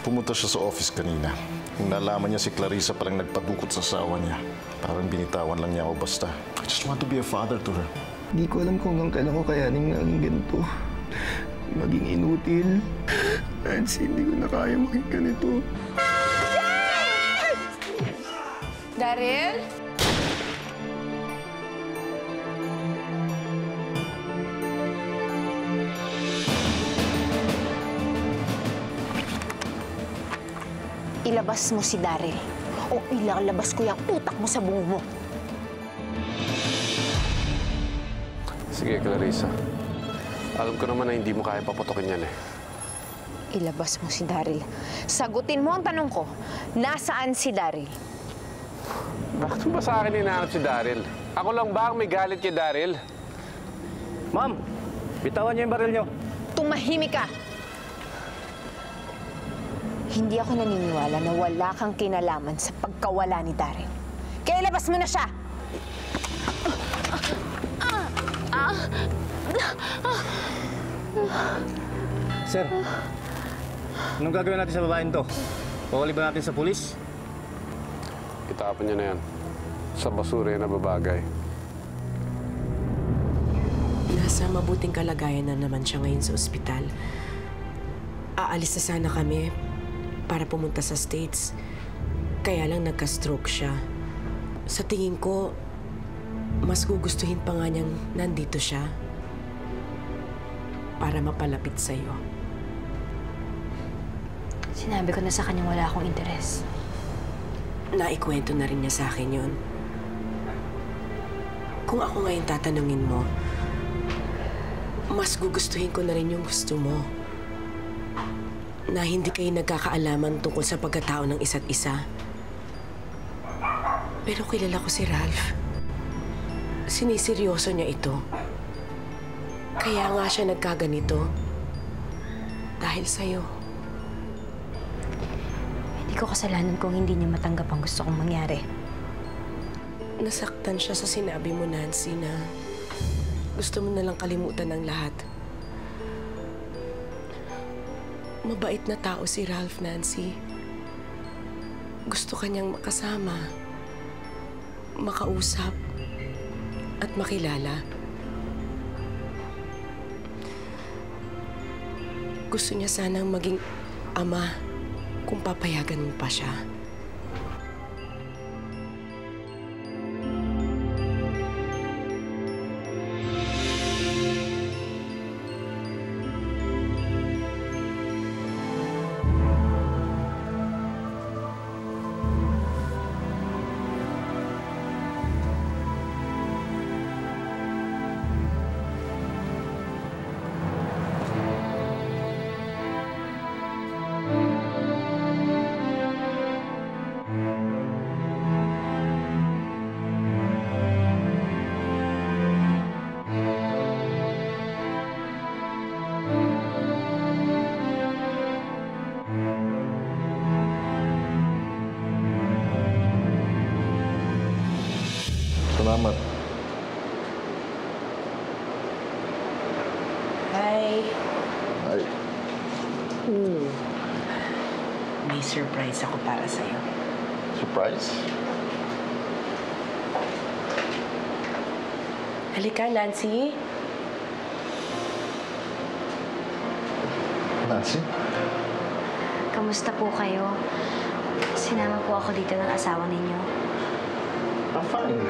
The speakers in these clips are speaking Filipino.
Pumunta siya sa office kanina. Nung nalaman niya si Clarissa palang nagpadukot sa asawa niya. Parang binitawan lang niya ako basta. I just want to be a father to her. Hindi ko alam kung hanggang kailan ko kayanin maging ganito. Maging inutil. Nancy, hindi ko na kaya maging ganito. Daryl? Ilabas mo si Daryl o ilalabas ko yung utak mo sa bungo mo. Sige, Clarissa. Alam ko naman na hindi mo kaya paputokin yan eh. Ilabas mo si Daryl. Sagutin mo ang tanong ko, nasaan si Daryl? Bakit ba sa akin hinahanap si Daryl? Ako lang ba ang may galit kay Daryl? Ma'am, bitawan niyo yung baril niyo. Tumahimik ka! Hindi ako naniniwala na wala kang kinalaman sa pagkawala ni Daryl. Kaya ilabas mo na siya! Sir, anong gagawin natin sa babaeng to? Pawali ba natin sa pulis? Itapon niya na yan. Sa basura yan na babagay. Nasa mabuting kalagayan na naman siya ngayon sa ospital. Aalis na sana kami para pumunta sa States. Kaya lang nagka-stroke siya. Sa tingin ko, mas gugustuhin pa nga niyang nandito siya para mapalapit sa'yo. Sinabi ko na sa kanya wala akong interes. Naikwento na rin niya sa akin yun. Kung ako ngayon tatanungin mo, mas gugustuhin ko na rin yung gusto mo. Na hindi kayo nagkakaalaman tungkol sa pagkatao ng isa't isa. Pero kilala ko si Ralph. Siniseryoso niya ito. Kaya nga siya nagkaganito. Dahil sa'yo. Hindi ko kasalanan kung hindi niya matanggap ang gusto kong mangyari. Nasaktan siya sa sinabi mo, Nancy, na gusto mo na lang kalimutan ng lahat. Mabait na tao si Ralph, Nancy. Gusto kanyang makasama, makausap, at makilala. Gusto niya sanang maging ama kung papayagan mo pa siya. Salamat. Hi. Ay. May surprise ako para sa'yo. Surprise? Halika, Nancy. Nancy? Kamusta po kayo? Sinama po ako dito ng asawa ninyo. I'm fine.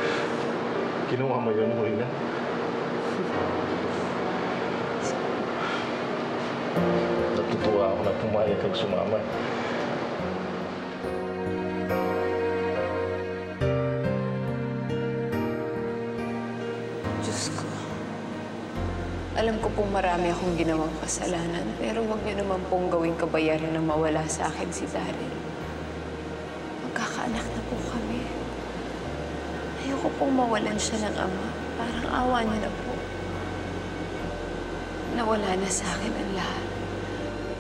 Kinuha mo yun, huli na. Natutuwa ako na pumayag kang sumama. Diyos ko. Alam ko pong marami akong ginawang kasalanan, pero huwag niyo naman pong gawing kabayaran na mawala sa akin si Daryl. Magkakaanak na po kami. Ayoko pong mawalan siya ng ama. Parang awa niyo na po. Nawala na sa akin ang lahat.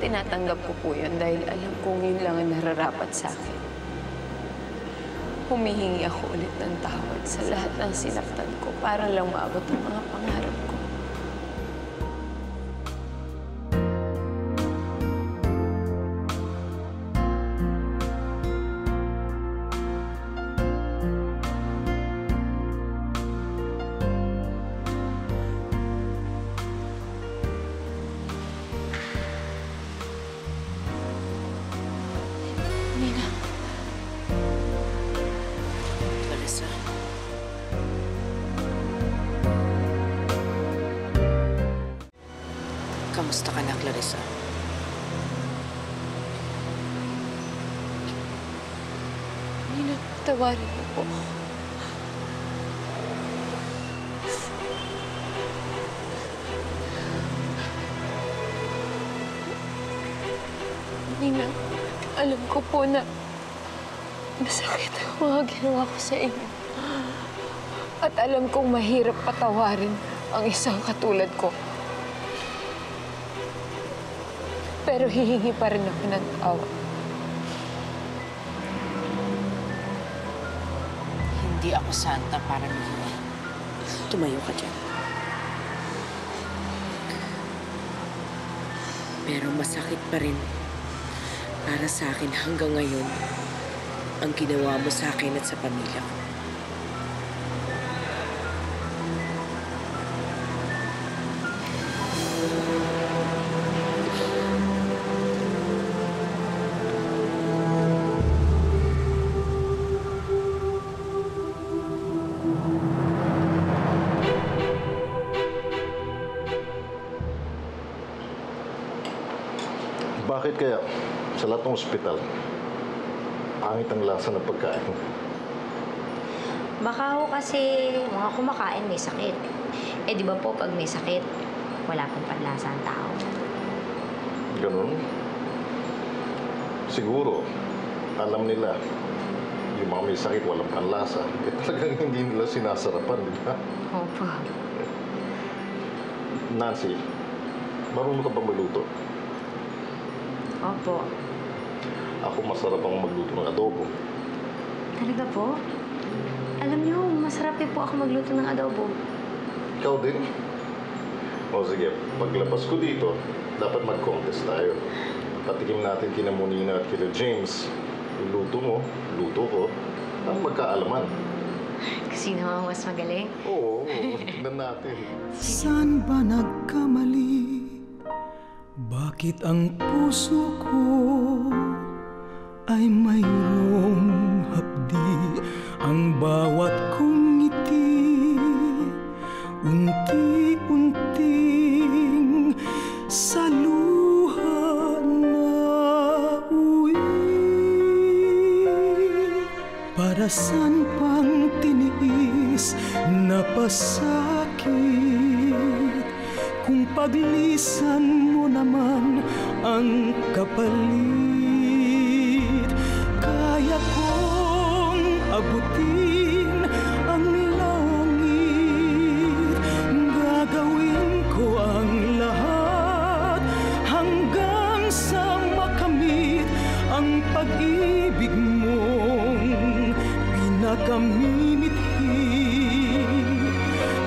Tinatanggap ko po yun dahil alam kong yun lang ang nararapat sa akin. Humihingi ako ulit ng tawad sa lahat ng sinaktan ko para lang maabot ang mga pangarap ko. Kamusta ka na, Clarissa? Nina, tawarin mo po. Nina, alam ko po na masakit ang mga ginawa ko sa inyo. At alam kong mahirap patawarin ang isang katulad ko. Pero hihingi pa rin ako ng tawad. Hindi ako santa para lumayan. Tumayo ka dyan. Pero masakit pa rin para sa akin hanggang ngayon ang ginawa mo sa akin at sa pamilya ko. Bakit kaya sa lahat ng ospital, pangit ang lasa ng pagkain? Baka ho kasi mga kumakain may sakit. Eh di ba po pag may sakit, wala pong panlasa ang tao. Ganun? Siguro, alam nila, yung mga may sakit walang panlasa. Eh talagang hindi nila sinasarapan, di ba? Opo. Nancy, marunong ka ba magluto? Opo. Ako masarap ang magluto ng adobo. Talaga po? Alam niyo, masarap din po ako magluto ng adobo. Ikaw din? O sige, paglabas ko dito, dapat mag-contest tayo. Patikim natin kina Monina at kina James. Yung luto mo, luto ko, ang magkaalaman. Sino ang mas magaling? Oo, tignan natin. Saan ba nagkamali? Bakit ang puso ko ay mayroong hapdi? Ang bawat kong ngiti, unti-unting sa luha na uwi. Para saan pang tiniis na pasakit kung paglisan mo naman ang kapalit? Kaya kong abutin ang langit, gagawin ko ang lahat hanggang sa makamit ang pag-ibig mong pinakamimithi.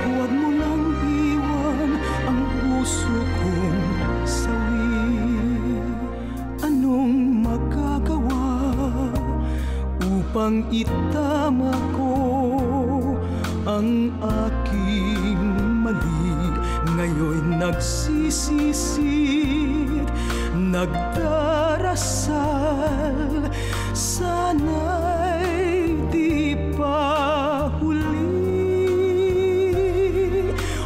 Huwag mo lang iwan ang puso kong sawi. Anong magagawa upang itama ko ang aking mali? Ngayon'y nagsisisid, nagdarasal, sana'y di pa huli.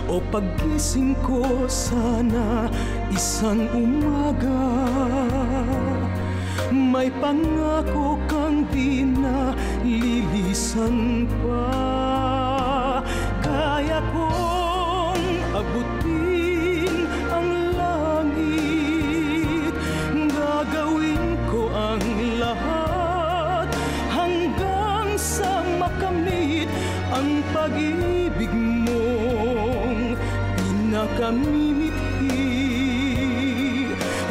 O paggising ko sana isang umaga, may pangako kang di na lilisan pa. Kaya kong abutin ang langit, gagawin ko ang lahat hanggang sa makamit ang pag-ibig mong pinakamimithi.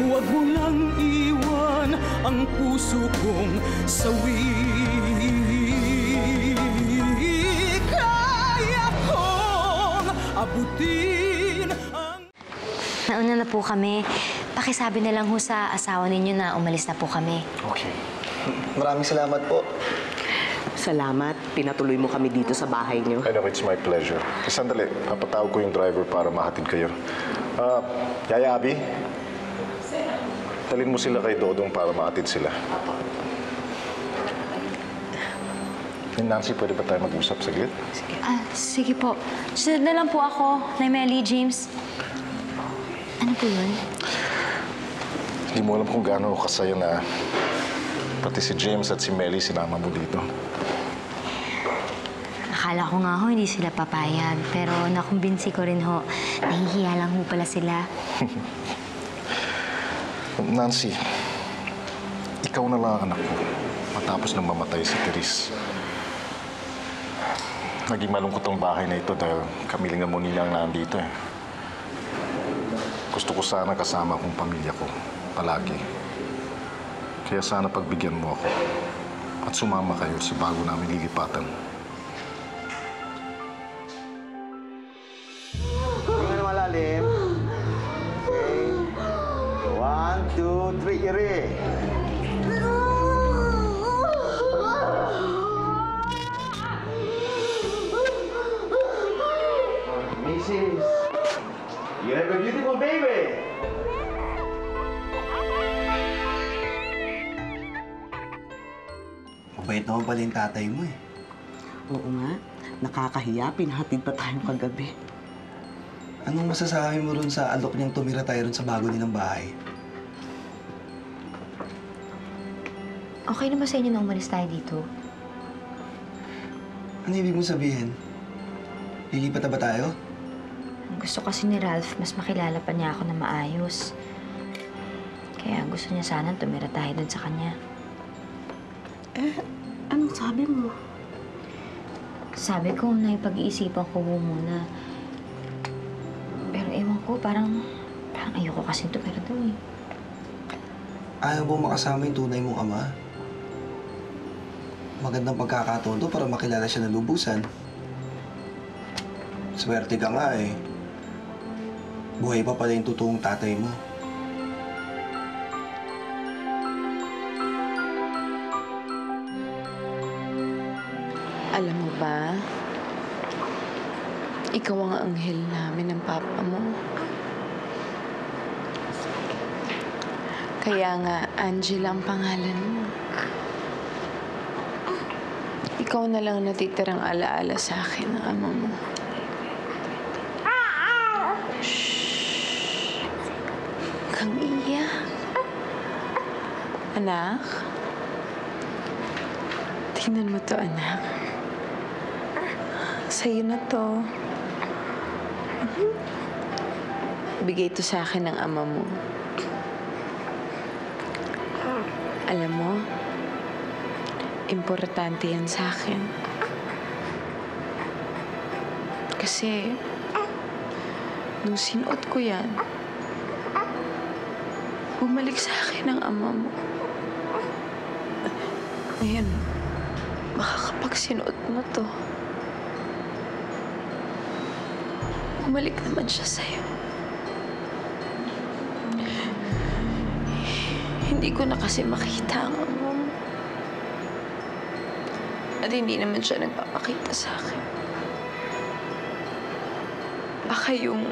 Huwag mo lang iwan ang puso kong sawi. Kaya kong abutin ang... Nauna na po kami. Pakisabi na lang ho sa asawa ninyo na umalis na po kami. Okay. Maraming salamat po. Salamat. Pinatuloy mo kami dito sa bahay niyo. I know, it's my pleasure. Sandali, papatawag ko yung driver para mahatid kayo. Yaya Abby? Talin mo sila kay Dodong para mahatid sila. Nancy, pwede ba tayo mag-usap saglit? Sige po. Sunod na lang po ako, Nay Melly, James. Ano po yun? Hindi mo alam kung gaano ako kasaya na pati si James at si Melly sinama mo dito. Akala ko nga ho, hindi sila papayag. Pero nakumbinsi ko rin ho, nahihiya lang ho pala sila. Nancy, ikaw na lang ang anak ko matapos nang mamatay si Therese. Naging malungkot ang bahay na ito dahil kami lang mo nila ang nandito eh. Gusto ko sana kasama akong pamilya ko palagi. Kaya sana pagbigyan mo ako at sumama kayo sa bago namin lilipatan. Tingnan na malalim. Okay. 1, 2, 3, iri. Mrs. You have a beautiful baby. Mabait naman pala yung tatay mo eh. Oo nga. Nakakahiya. Pinahatid pa tayong kagabi. Anong masasabi mo ron sa alok niyang tumira tayo ron sa bago nilang bahay? Okay na ba sa inyo na umalis tayo dito? Ano ibig mong sabihin? Lilipat na ba tayo? Gusto kasi ni Ralph, mas makilala pa niya ako na maayos. Kaya gusto niya sana tumira tayo dun sa kanya. Anong sabi mo? Sabi ko, naipag-iisipan ko muna. Pero ewan ko, parang ayoko kasi tumira doon eh. Ayaw mo makasama yung tunay mong ama? Magandang pagkakataon to para makilala siya na lubusan. Swerte ka nga eh. Buhay pa pala yung totoong tatay mo. Alam mo ba, ikaw ang anghel namin ng papa mo. Kaya nga, Angela ang pangalan mo. Ikaw na lang natitirang alaala sa akin ng ama mo. Shhh! Huwag kang iyak. Anak? Tingnan mo to, anak. Sa'yo na to. Bigay ito sa akin ng ama mo. Alam mo, importante yan sa akin. Kasi, nung sinuot ko yan, bumalik sa akin ang ama mo. Ngayon, baka kapag sinuot mo to, bumalik naman siya sa'yo. Hindi ko na kasi makita ang ama mo. At hindi naman siya nagpapakita sa akin. Baka yung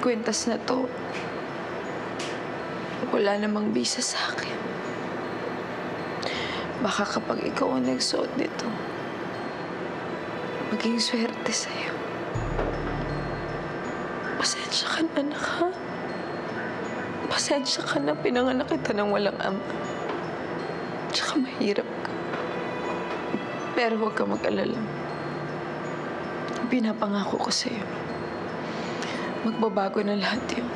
kwentas na to, wala namang bisa sa akin. Baka kapag ikaw ang nagsuot nito, maging swerte sa'yo. Pasensya ka na, anak, ha? Pasensya ka na, pinanganak kita ng walang ama. Tsaka mahirap ka. Pero huwag ka mag-alala. Pinapangako ko sa'yo. Magbabago na lahat yun.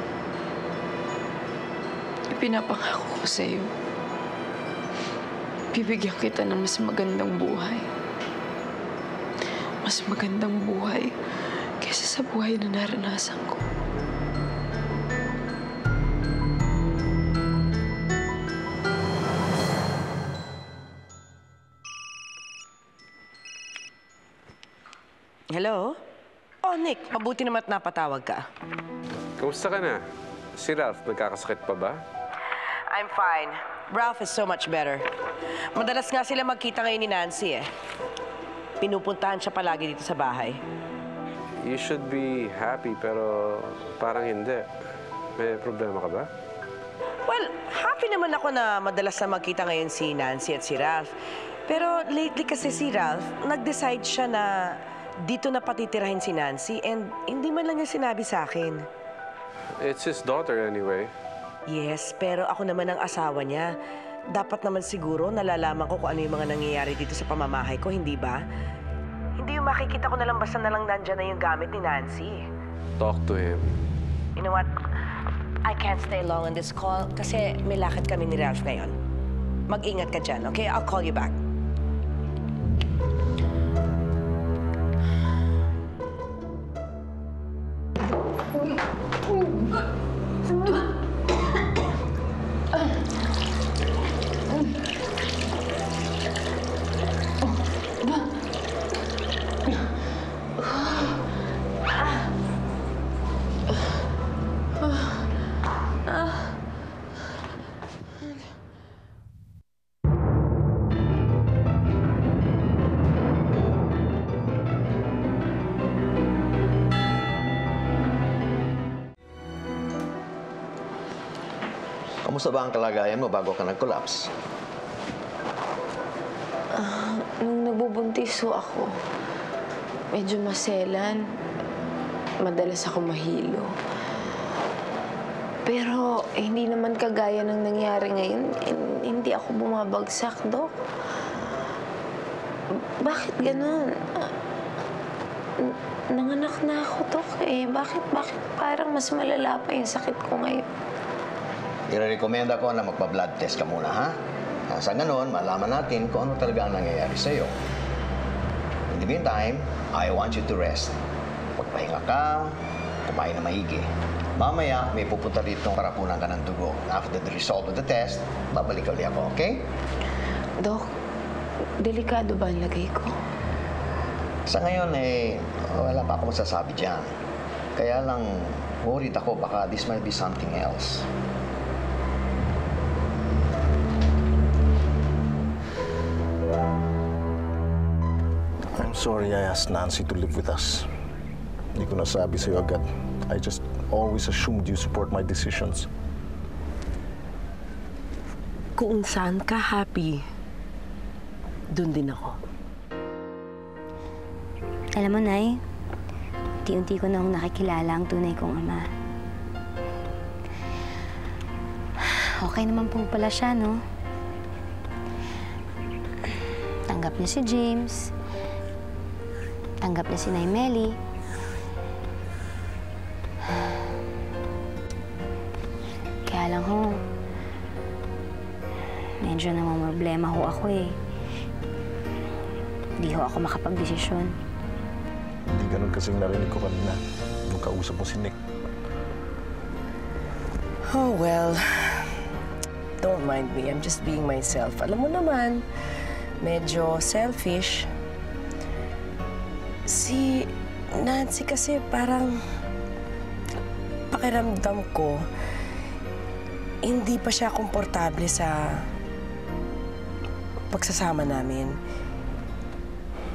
Pinapangako ko sa'yo. Bibigyan kita ng mas magandang buhay. Mas magandang buhay kaysa sa buhay na naranasan ko. Hello? Oh, Nick, mabuti naman at napatawag ka. Kamusta ka na? Si Ralph, nagkakasakit pa ba? I'm fine. Ralph is so much better. Madalas nga sila magkita ngayon ni Nancy eh. Pinupuntahan siya palagi dito sa bahay. You should be happy, pero parang hindi. May problema ka ba? Well, happy naman ako na madalas na magkita ngayon si Nancy at si Ralph. Pero lately kasi si Ralph, nag-decide siya na dito na patitirahin si Nancy and hindi man lang niya sinabi sa akin. It's his daughter anyway. Yes, pero ako naman ang asawa niya. Dapat naman siguro nalalaman ko kung ano yung mga nangyayari dito sa pamamahay ko, hindi ba? Hindi yung makikita ko na lang basta na lang nandyan na yung gamit ni Nancy. Talk to him. You know what? I can't stay long on this call kasi may lakad kami ni Ralph ngayon. Mag-ingat ka dyan, okay? I'll call you back. Kamusta ba ang kalagayan mo bago ka nag-collapse? Nung nagbubuntis ho ako, medyo maselan. Madalas ako mahilo. Pero hindi naman kagaya ng nangyari ngayon. Hindi ako bumabagsak, Dok. Bakit ganun? Nanganak na ako, Dok. Bakit parang mas malala pa yung sakit ko ngayon? I-recommenda ko na magpa-blood test ka muna, ha? Sa ganun, malaman natin kung ano talaga ang nangyayari sa'yo. In the meantime, I want you to rest. Pagpahinga ka, kumain na maigi. Mamaya, may pupunta dito para kunan ka ng dugo. After the result of the test, babalik ulit ako, okay? Dok, delikado ba ang lagay ko? Sa ngayon, wala pa ako masasabi dyan. Kaya lang, worried ako, baka this might be something else. I'm sorry I asked Nancy to live with us. Hindi ko nasabi sa'yo agad. I just always assumed you support my decisions. Kung saan ka happy, dun din ako. Alam mo, Nay, unti-unti ko na akong nakikilala ang tunay kong ama. Okay naman po pala siya, no? Tanggap niya si James. Tanggap niya si Nay Melly. Kaya lang ho, medyo namang problema ho ako eh. Hindi ho ako makapag-desisyon. Hindi ganun kasing narinig ko kanina nung kausap mo si Nick. Oh, well, don't mind me. I'm just being myself. Alam mo naman, medyo selfish. Si Nancy kasi parang pakiramdam ko, hindi pa siya komportable sa pagsasama namin.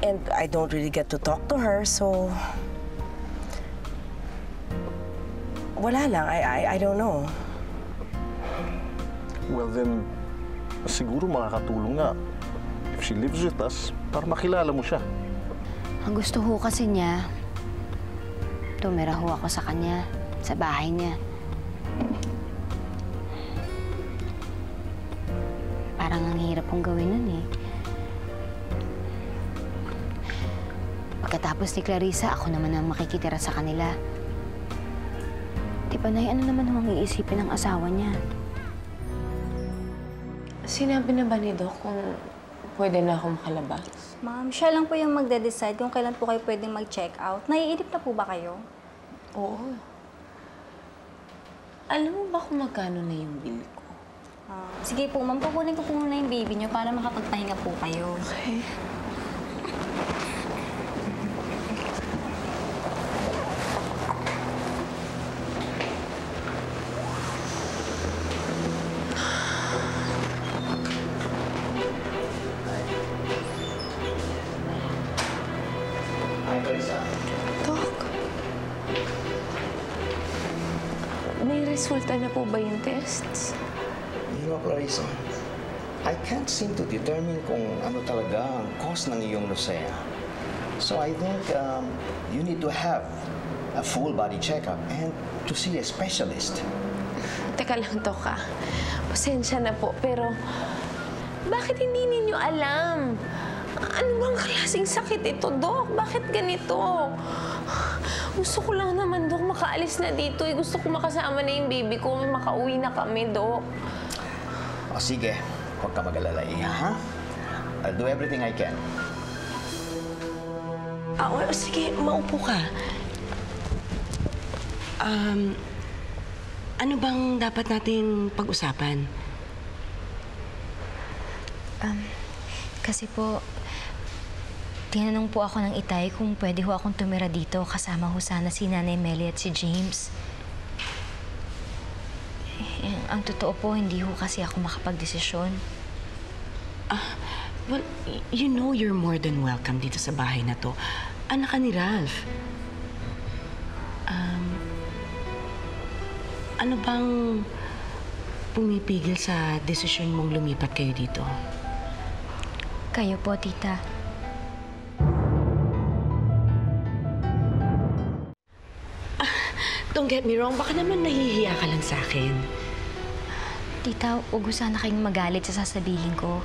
And I don't really get to talk to her, so wala lang. I don't know. Well then, siguro makakatulong nga if she lives with us para makilala mo siya. Ang gusto ho kasi niya, tumira ho ako sa kanya, sa bahay niya. Parang ang hirap kong gawin nun eh. Pagkatapos ni Clarissa, ako naman ang makikitira sa kanila. Di ba, Nay, ano naman ho ang iisipin ng asawa niya? Sinabi na ba ni Doc kung pwede na ako makalabas? Ma'am, siya lang po yung magde-decide kung kailan po kayo pwedeng mag-check out. Naiinip na po ba kayo? Oo. Alam mo ba kung magkano na yung bill ko? Sige po, ma'am, kukunin ko po muna yung baby niyo para makapagpahinga po kayo. Okay. Resulta na po ba yung tests? You know, Clarissa, I can't seem to determine kung ano talaga ang cause ng iyong lusea. So I think you need to have a full body checkup and to see a specialist. Teka lang, Doc, ah. Pasensya na po, pero bakit hindi ninyo alam? Ano bang klaseng sakit ito, Doc? Bakit ganito? Gusto ko lang naman, Doc, makaalis na dito. Gusto ko makasama na yung baby ko. Makauwi na kami, Doc. O sige, huwag ka mag-alala, Iha, ha? I'll do everything I can. Sige, maupo ka. Ano bang dapat natin pag-usapan? Kasi po, tinanong po ako ng Itay kung pwede ho akong tumira dito kasama ho sana si Nanay Melly at si James. Ang totoo po, hindi ho kasi ako makapagdesisyon. Well, you know you're more than welcome dito sa bahay na to. Anak ka ni Ralph. Ano bang pumipigil sa desisyon mong lumipat kayo dito? Kayo po, Tita. Don't get me wrong, baka naman nahihiya ka lang sa akin. Tita, huwag ho sana kayong magalit sa sasabihin ko.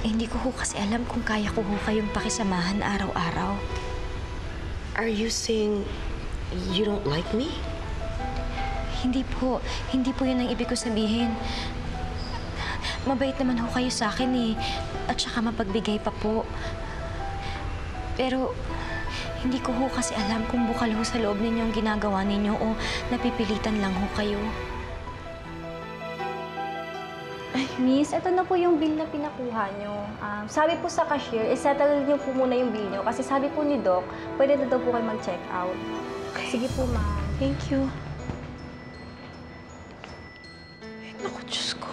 Hindi ko ho kasi alam kung kaya ko ho kayong pakisamahan araw-araw. Are you saying you don't like me? Hindi po. Hindi po yun ang ibig ko sabihin. Mabait naman ho kayo sa akin eh. At saka mapagbigay pa po. Pero hindi ko ho kasi alam kung bukal ho sa loob ninyo ang ginagawa ninyo o napipilitan lang ho kayo. Miss, ito na po yung bill na pinakuha nyo. Sabi po sa cashier, isettle nyo po muna yung bill nyo. Kasi sabi po ni Doc, pwede na daw po kayo mag-check out. Sige po, ma'am. Thank you. Naku, Diyos ko.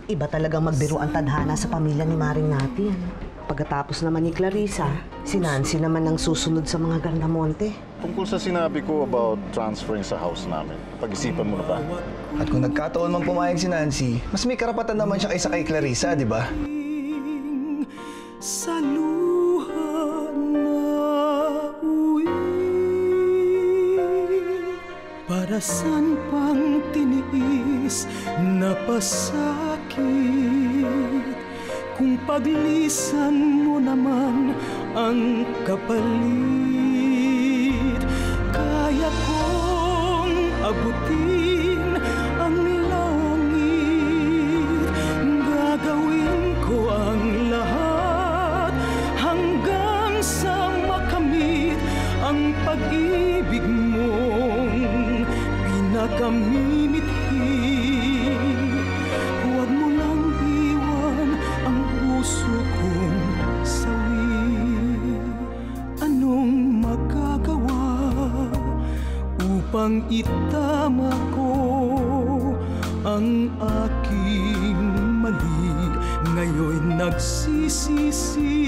Iba talagang magbiro ang tadhana sa pamilya ni Maring natin. Pagkatapos naman ni Clarissa, si Nancy naman ang susunod sa mga Gardamonte. Tungkol sa sinabi ko about transferring sa house namin, pag-isipan mo na ba? At kung nagkataon mang pumayag si Nancy, mas may karapatan naman siya kaysa kay Clarissa, di ba? Sa luha na uwi, para saan pang tiniis na pasakit, kung paglisan mo naman ang kapalit. Kaya kong abutin ang langit, gagawin ko ang lahat hanggang sa makamit ang pag-ibig mong pinakamimithi. Huwag mo lang iwan ang puso kong sawi. Anong magagawa upang itama ko ang aking mali? Ngayon'y nagsisisi